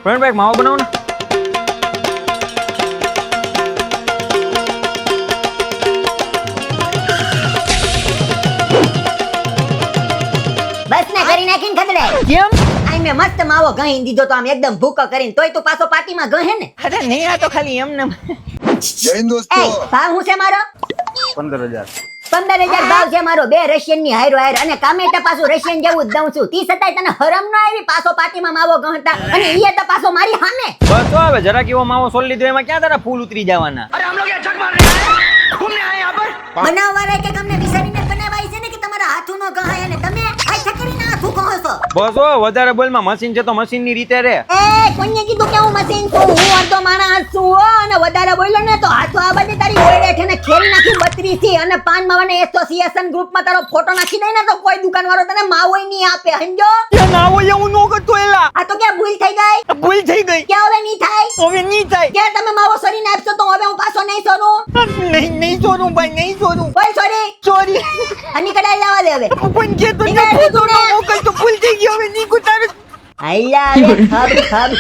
પ્રવીણભાઈ માવો બનાવો ને. બસ ને કરી નાખીને ખદડે. કેમ? આઈ મે મસ્ત માવો ગહી દીધો તો આમ એકદમ ભૂકો કરીને તોય તું પાછો પાર્ટીમાં ગહે ને. અરે નહીં, આ તો ખાલી એમને. જય હિન્દ એ દોસ્તો. ભાવ હું છે મારો 15,000. 15,000 ભાવ છે મારો. બે રશિયન ની હાયરો હાયર અને કામેટા પાછું રશિયન જેવું જ દઉં છું. તી છતાંય તને હરમ ન આવી પાછો પાર્ટીમાં માવો ગહતા અને ઈએ તો પાછો મારી સામે. બસ તો હવે જરાક એવો માવો સોલ લીધો એમાં ક્યાં તારા ફૂલ ઉતરી જવાના. બનાવવાળા કે તમને વિચારીને બનાવાય છે ને કે તમારા હાથું નો ગહાય અને તમે આ છકડીને હાથું કહો છો. બસ હો, વધારે બોલમાં મશીન છે તો મશીન ની રીતે રે. એ કોને કીધું કે હું મશીન છું? હું અડધો માણસ છું હો. અને વધારે બોલ્યો ને તો હાથો આ બાજુ તારી ઓળે છે ને ખેલ નાખી 32 થી અને પાન માવાને એસોસિએશન ગ્રુપમાં તારો ફોટો નાખી દે ને તો કોઈ દુકાનવાળો તને માવોય નહીં આપે. સમજો? કે ના હોય એવું નો કરતો એલા. આ તો ક્યાં ભૂલ થઈ ગઈ? ભૂલ થઈ ગઈ. કે હવે નહીં થાય? હવે નહીં થાય. કે તમે માવો સોરીને આપશો તો હવે હું પાછો નહીં સોરું? નહીં સોનું ભાઈ, નહીં સોનું. બોલ સોરી. સોરી. અને કડાઈ લાવવા દે હવે. પણ જે તો નીકળ, ફોટો નો મોકલ તો ભૂલ થઈ ગઈ. હવે નહીં કુતાર. આઈલા હવે ખબ ખબ